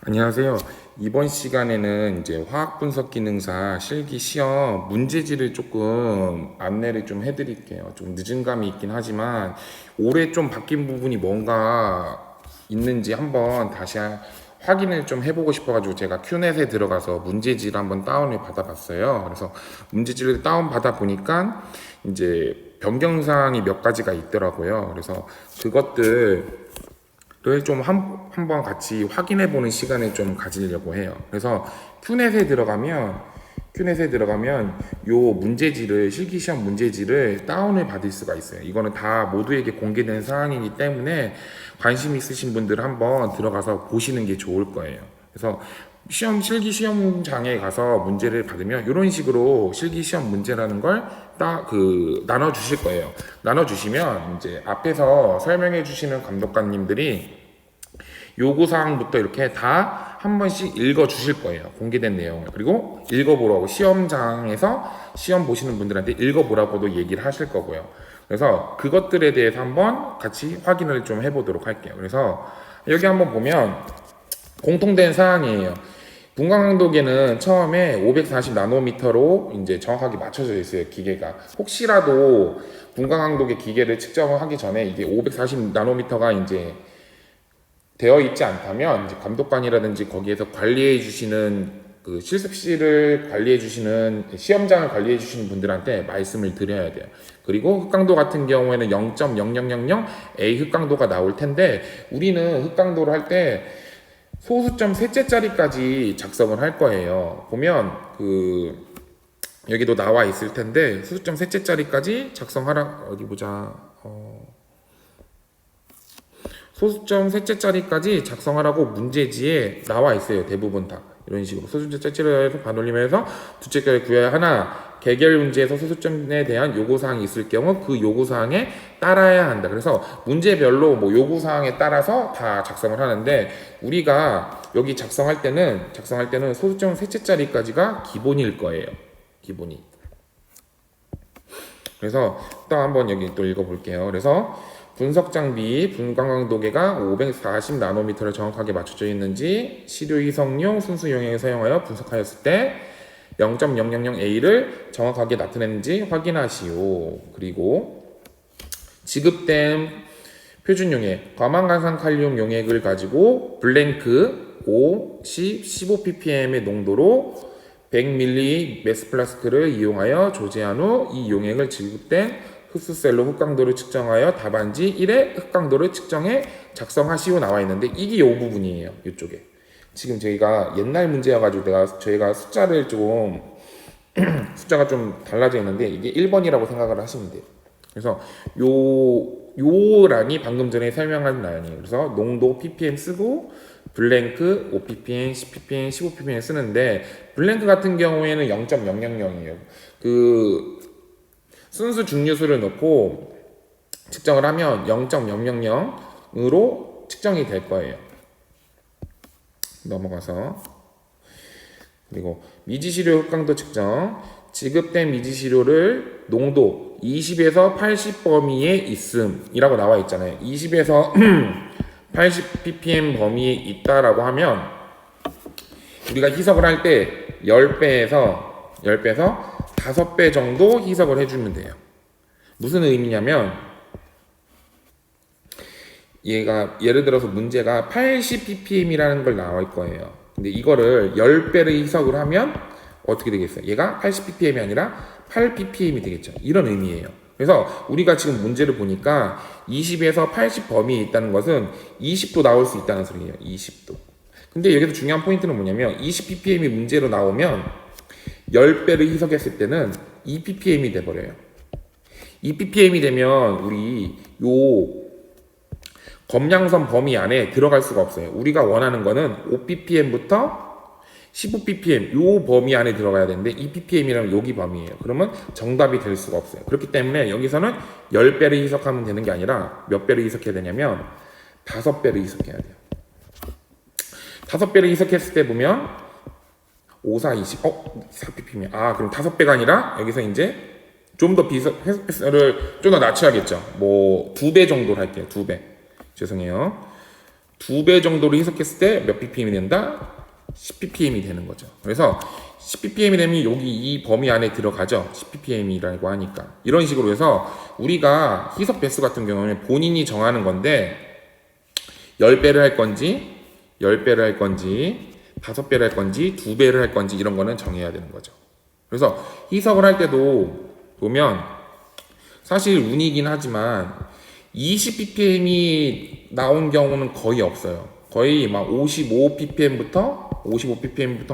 안녕하세요. 이번 시간에는 이제 화학 분석 기능사 실기 시험 문제지를 조금 안내를 좀 해드릴게요. 좀 늦은 감이 있긴 하지만 올해 좀 바뀐 부분이 뭔가 있는지 한번 다시 확인을 좀 해보고 싶어가지고 제가 큐넷에 들어가서 문제지를 한번 다운을 받아봤어요. 그래서 문제지를 다운 받아 보니까 이제 변경사항이 몇 가지가 있더라고요. 그래서 그것들 를 좀 한번 같이 확인해 보는 시간을 좀 가지려고 해요. 그래서 큐넷에 들어가면 요 문제지를 실기 시험 문제지를 다운을 받을 수가 있어요. 이거는 다 모두에게 공개된 사항이기 때문에 관심 있으신 분들 한번 들어가서 보시는 게 좋을 거예요. 그래서 실기 시험장에 가서 문제를 받으면 이런 식으로 실기 시험 문제라는 걸 나눠 주실 거예요. 나눠 주시면 이제 앞에서 설명해 주시는 감독관님들이 요구사항부터 이렇게 다 한 번씩 읽어 주실 거예요. 공개된 내용을. 그리고 읽어보라고 시험장에서 시험 보시는 분들한테 읽어보라고도 얘기를 하실 거고요. 그래서 그것들에 대해서 한번 같이 확인을 좀 해보도록 할게요. 그래서 여기 한번 보면 공통된 사항이에요. 분광강도계는 처음에 540 나노미터로 이제 정확하게 맞춰져 있어요, 기계가. 혹시라도 분광강도계 기계를 측정을 하기 전에 이게 540 나노미터가 이제 되어 있지 않다면 이제 감독관이라든지 거기에서 관리해 주시는 그 실습실을 관리해 주시는 시험장을 관리해 주시는 분들한테 말씀을 드려야 돼요. 그리고 흑강도 같은 경우에는 0.0000A 흑강도가 나올 텐데 우리는 흑강도를 할 때 소수점 셋째짜리까지 작성을 할 거예요. 보면 여기도 나와 있을 텐데 소수점 셋째짜리까지 작성하라. 어디 보자. 소수점 셋째짜리까지 작성하라고 문제지에 나와 있어요. 대부분 다 이런 식으로 소수점 셋째를 반올림해서 두째까지 구해야 하나, 개결 문제에서 소수점에 대한 요구사항이 있을 경우 그 요구사항에 따라야 한다. 그래서 문제별로 뭐 요구사항에 따라서 다 작성을 하는데 우리가 여기 작성할 때는 소수점 셋째짜리까지가 기본일 거예요. 기본이. 그래서 또 한번 여기 또 읽어볼게요. 그래서 분석 장비 분광강도계가 540 나노미터를 정확하게 맞춰져 있는지 시료 희석용 순수 용액을 사용하여 분석하였을 때 0.000A를 정확하게 나타내는지 확인하시오. 그리고 지급된 표준 용액 과망간산 칼륨 용액을 가지고 블랭크 5, 10, 15ppm의 농도로 100ml 메스플라스크를 이용하여 조제한 후 이 용액을 지급된 흡수셀로 흑강도를 측정하여 답안지 1의 흑강도를 측정해 작성하시오 나와 있는데 이게 요 부분이에요. 이쪽에. 지금 저희가 옛날 문제여가지고 저희가 숫자가 좀 달라져 있는데 이게 1번이라고 생각을 하시면 돼요. 그래서 요 란이 방금 전에 설명한 란이에요. 그래서 농도 ppm 쓰고 블랭크 5ppm, 10ppm, 15ppm 쓰는데 블랭크 같은 경우에는 0.000이에요. 순수 중류수를 넣고 측정을 하면 0.000으로 측정이 될 거예요. 넘어가서 그리고 미지시료 흑강도 측정 지급된 미지시료를 농도 20에서 80 범위에 있음이라고 나와 있잖아요. 20에서 80 ppm 범위에 있다라고 하면 우리가 희석을 할 때 10배에서 5배 정도 희석을 해주면 돼요. 무슨 의미냐면 얘가 예를 들어서 문제가 80ppm이라는 걸 나올 거예요. 근데 이거를 10배를 희석을 하면 어떻게 되겠어요? 얘가 80ppm이 아니라 8ppm이 되겠죠. 이런 의미예요. 그래서 우리가 지금 문제를 보니까 20에서 80 범위에 있다는 것은 20도 나올 수 있다는 소리예요. 20도. 근데 여기서 중요한 포인트는 뭐냐면 20ppm이 문제로 나오면 10배를 희석했을 때는 2ppm이 돼버려요. 2ppm이 되면 우리 요 검량선 범위 안에 들어갈 수가 없어요. 우리가 원하는 거는 5ppm부터 15ppm 요 범위 안에 들어가야 되는데 2ppm이라면 여기 범위예요. 그러면 정답이 될 수가 없어요. 그렇기 때문에 여기서는 10배를 희석하면 되는 게 아니라 몇 배를 희석해야 되냐면 5배를 희석해야 돼요. 5배를 희석했을 때 보면 5, 4, 20, 4ppm. 그럼 5배가 아니라 여기서 이제 좀 더 햇살을 좀 더 낮춰야겠죠. 뭐 2배 정도로 할게요. 2배. 죄송해요. 2배 정도로 희석했을 때 몇 ppm이 된다? 10ppm이 되는 거죠. 그래서 10ppm이 되면 여기 이 범위 안에 들어가죠. 10ppm이라고 하니까. 이런 식으로 해서 우리가 희석 배수 같은 경우는 본인이 정하는 건데 10배를 할 건지 10배를 할 건지 5배를 할 건지 2배를 할 건지 이런 거는 정해야 되는 거죠. 그래서 희석을 할 때도 보면 사실 운이긴 하지만 20ppm이 나온 경우는 거의 없어요. 거의 막 55ppm부터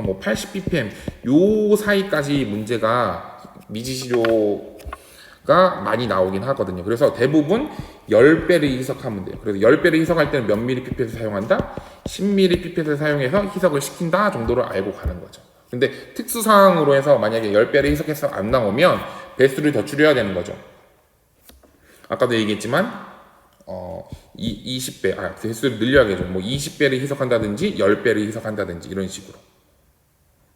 뭐 80ppm 요 사이까지 문제가 미지시료가 많이 나오긴 하거든요. 그래서 대부분 10배를 희석하면 돼요. 그래서 10배를 희석할 때는 몇 ml 피펫을 사용한다? 10ml 피펫을 사용해서 희석을 시킨다 정도를 알고 가는 거죠. 근데 특수 사항으로 해서 만약에 10배를 희석해서 안 나오면 배수를 더 줄여야 되는 거죠. 아까도 얘기했지만 20배, 배수를 늘려야겠죠. 뭐 20배를 희석한다든지 10배를 희석한다든지 이런 식으로.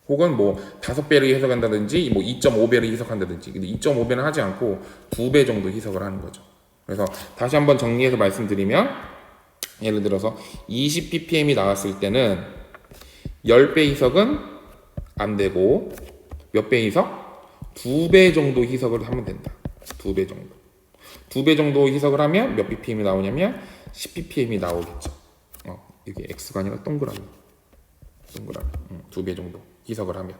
혹은 뭐 5배를 희석한다든지 뭐 2.5배를 희석한다든지. 근데 2.5배는 하지 않고 2배 정도 희석을 하는 거죠. 그래서 다시 한번 정리해서 말씀드리면 예를 들어서 20ppm이 나왔을 때는 10배 희석은 안 되고 몇 배 희석? 2배 정도 희석을 하면 된다. 2배 정도. 2배 정도 희석을 하면 몇 ppm이 나오냐면 10ppm이 나오겠죠. 이게 x가 아니라 동그라미. 2배 정도 희석을 하면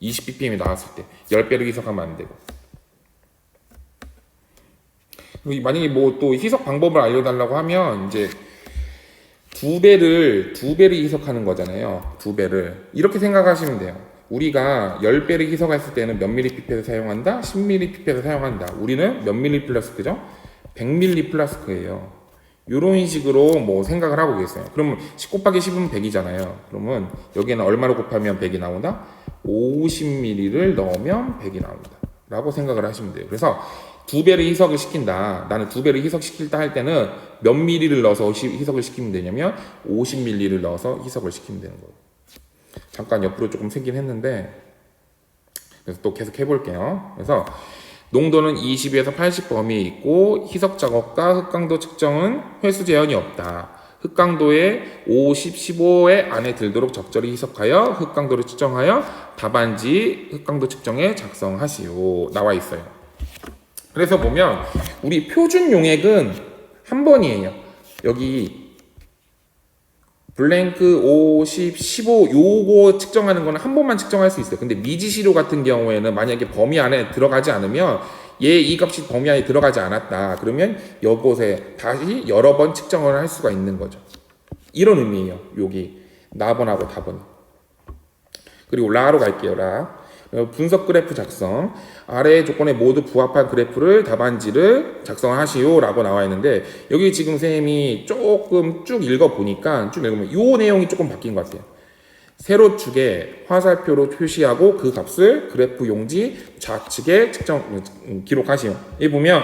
20ppm이 나왔을 때 10배를 희석하면 안 되고. 만약에 뭐 또 희석 방법을 알려달라고 하면 이제 2배를 희석하는 거잖아요. 2배를 이렇게 생각하시면 돼요. 우리가 10배를 희석했을 때는 몇 ml 피펫을 사용한다? 10ml 피펫을 사용한다. 우리는 몇 ml 플라스크죠? 100ml 플라스크예요. 이런 식으로 뭐 생각을 하고 계세요. 그러면 10 곱하기 10은 100이잖아요. 그러면 여기에는 얼마로 곱하면 100이 나온다? 50ml를 넣으면 100이 나온다. 라고 생각을 하시면 돼요. 그래서 2배를 희석을 시킨다. 나는 2배를 희석시킬다 할 때는 몇 ml를 넣어서 희석을 시키면 되냐면 50ml를 넣어서 희석을 시키면 되는 거예요. 잠깐 옆으로 조금 새긴 했는데 그래서 또 계속 해볼게요. 그래서 농도는 20에서 80 범위에 있고 희석 작업과 흑강도 측정은 횟수 제한이 없다. 흑강도의 50, 15의 안에 들도록 적절히 희석하여 흑강도를 측정하여 답안지 흑강도 측정에 작성하시오. 나와 있어요. 그래서 보면 우리 표준 용액은 한 번이에요. 여기 블랭크 50, 15 요거 측정하는 거는 한 번만 측정할 수 있어요. 근데 미지시료 같은 경우에는 만약에 범위 안에 들어가지 않으면 이 값이 범위 안에 들어가지 않았다. 그러면 이곳에 다시 여러 번 측정을 할 수가 있는 거죠. 이런 의미예요. 여기 나번하고 답은. 그리고 라로 갈게요. 라. 분석 그래프 작성. 아래의 조건에 모두 부합한 그래프를 답안지를 작성하시오 라고 나와 있는데 여기 지금 선생님이 조금 쭉 읽어보니까 쭉 읽으면 이 내용이 조금 바뀐 것 같아요. 세로축에 화살표로 표시하고 그 값을 그래프 용지 좌측에 기록하시오. 여기 보면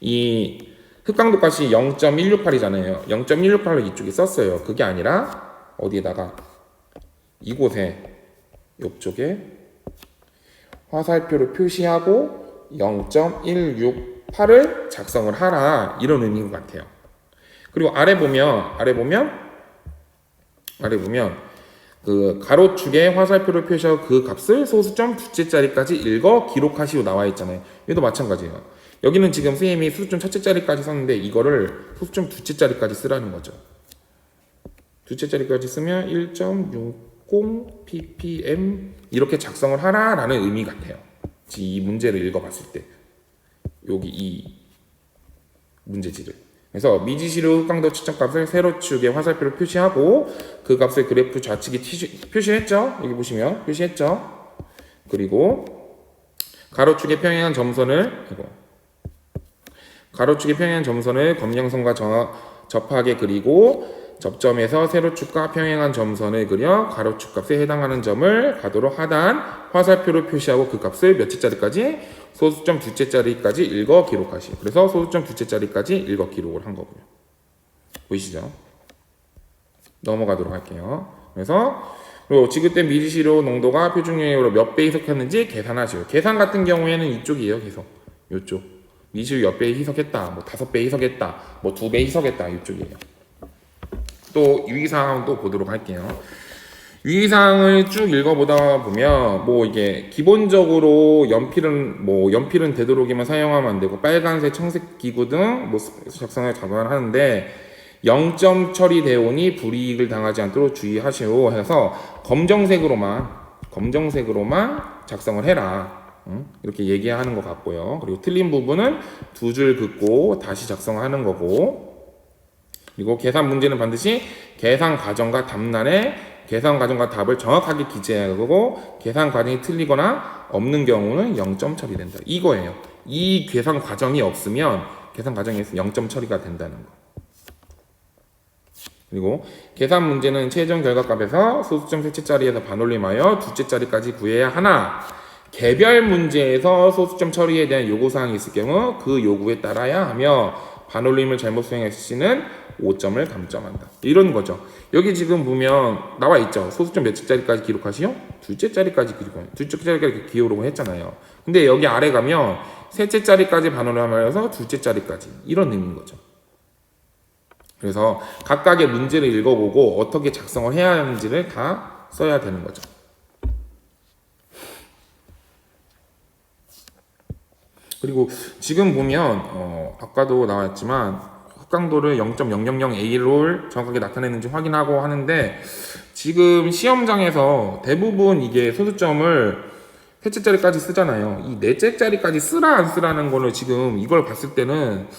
이 흑강도 값이 0.168이잖아요. 0.168을 이쪽에 썼어요. 그게 아니라 어디에다가 이곳에 이쪽에 화살표를 표시하고 0.168을 작성을 하라 이런 의미인 것 같아요. 그리고 아래 보면 그 가로축에 화살표를 표시하고 그 값을 소수점 둘째 자리까지 읽어 기록하시오 나와 있잖아요. 얘도 마찬가지예요. 여기는 지금 선생님이 소수점 첫째 자리까지 썼는데 이거를 소수점 둘째 자리까지 쓰라는 거죠. 둘째 자리까지 쓰면 1.60 ppm 이렇게 작성을 하라라는 의미 같아요. 이 문제를 읽어봤을 때 여기 이 문제지를. 그래서 미지시료 흑강도 측정값을 세로축에 화살표를 표시하고 그 값을 그래프 좌측에 표시했죠. 여기 보시면 표시했죠. 그리고 가로축에 평행한 점선을 검정선과 접하게 그리고 접점에서 세로축과 평행한 점선을 그려 가로축 값에 해당하는 점을 가도로 하단 화살표로 표시하고 그 값을 몇째 자리까지 소수점 둘째 자리까지 읽어 기록하시오. 그래서 소수점 둘째 자리까지 읽어 기록을 한 거고요. 보이시죠? 넘어가도록 할게요. 그래서 그리고 지급된 미지시료 농도가 표준 용액으로 몇 배 희석했는지 계산하시오. 계산 같은 경우에는 이쪽이에요. 계속 이쪽 미지시료 몇 배 희석했다, 뭐 5배 희석했다, 뭐 2배 희석했다 이쪽이에요. 또 유의사항 또 보도록 할게요. 유의사항을 쭉 읽어보다 보면 뭐 이게 기본적으로 연필은 되도록이면 사용하면 안 되고 빨간색, 청색 기구 등 뭐 작성을 하는데 0점 처리되오니 불이익을 당하지 않도록 주의하시오 해서 검정색으로만 작성을 해라. 이렇게 얘기하는 것 같고요. 그리고 틀린 부분은 두 줄 긋고 다시 작성하는 거고, 그리고 계산 문제는 반드시 계산 과정과 답란에 계산 과정과 답을 정확하게 기재하고 계산 과정이 틀리거나 없는 경우는 0점 처리된다. 이거예요. 이 계산 과정이 없으면 계산 과정에서 0점 처리가 된다는 거. 그리고 계산 문제는 최종 결과값에서 소수점 셋째 자리에서 반올림하여 둘째 자리까지 구해야 하나, 개별 문제에서 소수점 처리에 대한 요구사항이 있을 경우 그 요구에 따라야 하며 반올림을 잘못 수행했을 시는 5점을 감점한다. 이런 거죠. 여기 지금 보면 나와 있죠. 소수점 몇째 자리까지 기록하시오? 둘째 자리까지 기록하요. 둘째 자리까지 기록을 했잖아요. 근데 여기 아래 가면 셋째 자리까지 반올림하여서 둘째 자리까지, 이런 의미인 거죠. 그래서 각각의 문제를 읽어보고 어떻게 작성을 해야 하는지를 다 써야 되는 거죠. 그리고 지금 보면 아까도 나왔지만 확강도를 0.000A로 정확하게 나타내는지 확인하고 하는데, 지금 시험장에서 대부분 이게 소수점을 셋째 자리까지 쓰잖아요. 이 넷째 자리까지 쓰라 안 쓰라는 거를 지금 이걸 봤을 때는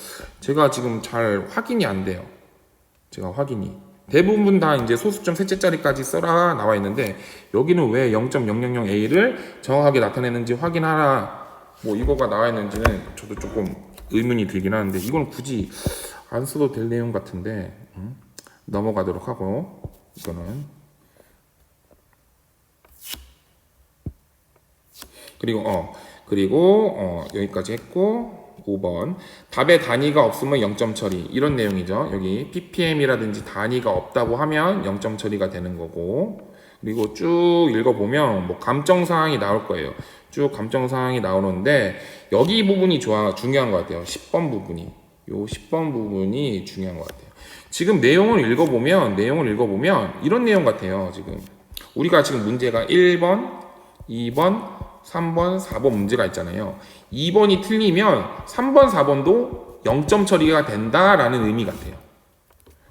제가 지금 잘 확인이 안 돼요. 대부분 다 이제 소수점 셋째 자리까지 써라 나와 있는데, 여기는 왜 0.000A를 정확하게 나타내는지 확인하라, 뭐 이거가 나와 있는지는 저도 조금 의문이 들긴 하는데, 이건 굳이 안 써도 될 내용 같은데 넘어가도록 하고, 이거는 그리고 여기까지 했고, 5번 답에 단위가 없으면 0점 처리, 이런 내용이죠. 여기 ppm이라든지 단위가 없다고 하면 0점 처리가 되는 거고, 그리고 쭉 읽어보면 뭐 감정사항이 나올 거예요. 쭉 감정사항이 나오는데 여기 부분이 중요한 것 같아요. 10번 부분이, 요 10번 부분이 중요한 것 같아요. 지금 내용을 읽어보면 이런 내용 같아요. 지금 우리가 지금 문제가 1번, 2번, 3번, 4번 문제가 있잖아요. 2번이 틀리면 3번, 4번도 0점 처리가 된다라는 의미 같아요.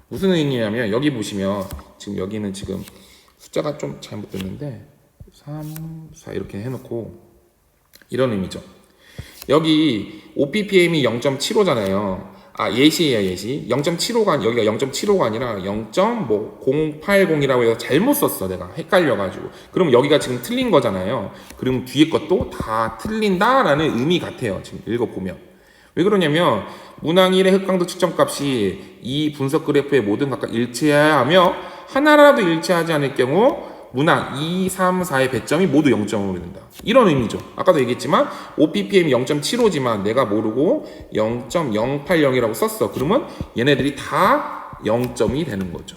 무슨 의미냐면 여기 보시면 지금 여기는 지금 숫자가 좀 잘못됐는데 3, 4 이렇게 해놓고 이런 의미죠. 여기 OPPM이 0.75잖아요. 예시예요, 예시. 0.75가, 여기가 0.75가 아니라 0.080이라고 해서 잘못 썼어, 내가. 헷갈려가지고. 그럼 여기가 지금 틀린 거잖아요. 그럼 뒤에 것도 다 틀린다라는 의미 같아요, 지금 읽어보면. 왜 그러냐면, 문항 1의 흑강도 측정값이 이 분석 그래프의 모든 각각 일치해야 하며, 하나라도 일치하지 않을 경우, 문항 2, 3, 4의 배점이 모두 0점으로 된다. 이런 의미죠. 아까도 얘기했지만 OPPM이 0.75지만 내가 모르고 0.080이라고 썼어. 그러면 얘네들이 다 0점이 되는 거죠.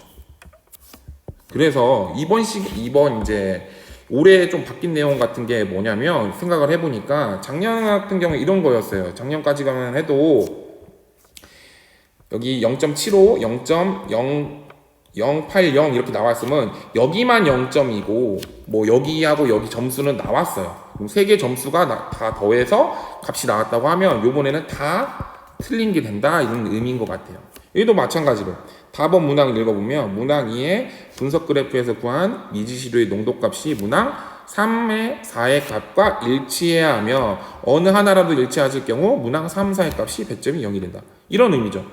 그래서 이번 이제 올해 좀 바뀐 내용 같은 게 뭐냐면, 생각을 해보니까 작년 같은 경우에 이런 거였어요. 작년까지만 해도 여기 0.75, 0.080 이렇게 나왔으면 여기만 0점이고 뭐 여기하고 여기 점수는 나왔어요. 그럼 세 개 점수가 다 더해서 값이 나왔다고 하면 요번에는 다 틀린 게 된다, 이런 의미인 것 같아요. 여기도 마찬가지로 답은 문항 읽어보면 문항 2의 분석 그래프에서 구한 미지시료의 농도값이 문항 3의 4의 값과 일치해야 하며 어느 하나라도 일치하실 경우 문항 3, 4의 값이 배점이 0이 된다. 이런 의미죠.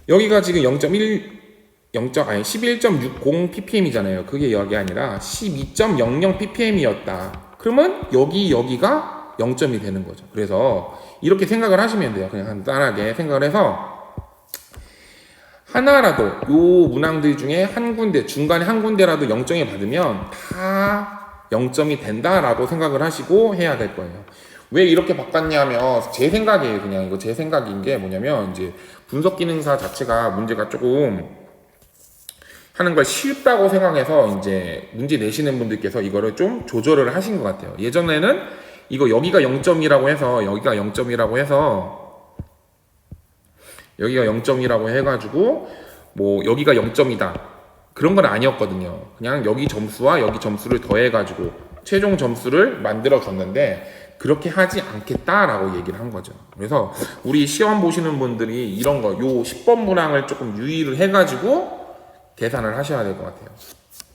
여기가 지금 11.60 ppm이잖아요. 그게 여기 아니라 12.00 ppm이었다. 그러면 여기가 0점이 되는 거죠. 그래서 이렇게 생각을 하시면 돼요. 그냥 간단하게 생각을 해서 하나라도 요 문항들 중에 한 군데, 중간에 한 군데라도 0점이 받으면 다 0점이 된다라고 생각을 하시고 해야 될 거예요. 왜 이렇게 바꿨냐면 제 생각이에요. 그냥 이거 제 생각인 게 뭐냐면, 이제 분석 기능사 자체가 문제가 조금 하는 걸 쉽다고 생각해서 이제 문제 내시는 분들께서 이거를 좀 조절을 하신 것 같아요. 예전에는 이거 여기가 0점이라고 해서 여기가 0점이라고 해서 여기가 0점이라고 해가지고 뭐 여기가 0점이다 그런 건 아니었거든요. 그냥 여기 점수와 여기 점수를 더해가지고 최종 점수를 만들어 줬는데 그렇게 하지 않겠다라고 얘기를 한 거죠. 그래서 우리 시험 보시는 분들이 이런 거, 요 10번 문항을 조금 유의를 해가지고 계산을 하셔야 될 것 같아요.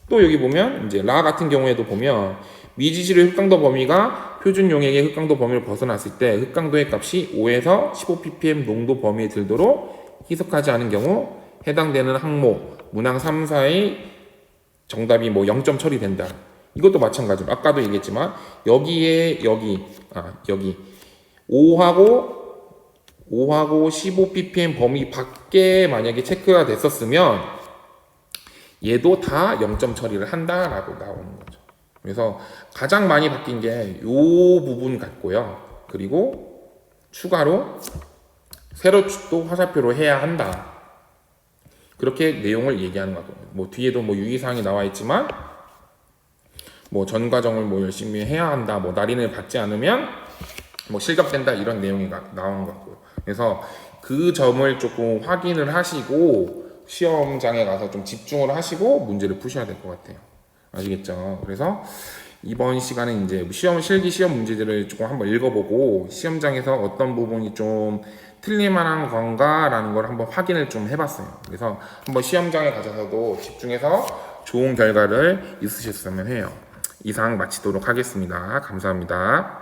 또 여기 보면 이제 라 같은 경우에도 보면 미지질의 흑강도 범위가 표준 용액의 흑강도 범위를 벗어났을 때 흑강도의 값이 5에서 15ppm 농도 범위에 들도록 희석하지 않은 경우 해당되는 항목 문항 3, 4의 정답이 뭐 0점 처리된다. 이것도 마찬가지로 아까도 얘기했지만 여기 5하고 15ppm 범위 밖에 만약에 체크가 됐었으면 얘도 다 0점 처리를 한다라고 나오는 거죠. 그래서 가장 많이 바뀐 게 이 부분 같고요. 그리고 추가로 세로축도 화살표로 해야 한다. 그렇게 내용을 얘기하는 거고, 뭐 뒤에도 뭐 유의사항이 나와 있지만 뭐 전 과정을 뭐 열심히 해야 한다. 뭐 날인을 받지 않으면 뭐 실격된다 이런 내용이 나오는 것 같고요. 그래서 그 점을 조금 확인을 하시고 시험장에 가서 좀 집중을 하시고 문제를 푸셔야 될 것 같아요. 아시겠죠? 그래서 이번 시간에 이제 실기 시험 문제들을 조금 한번 읽어보고 시험장에서 어떤 부분이 좀 틀릴만한 건가라는 걸 한번 확인을 좀 해봤어요. 그래서 한번 시험장에 가셔서도 집중해서 좋은 결과를 있으셨으면 해요. 이상 마치도록 하겠습니다. 감사합니다.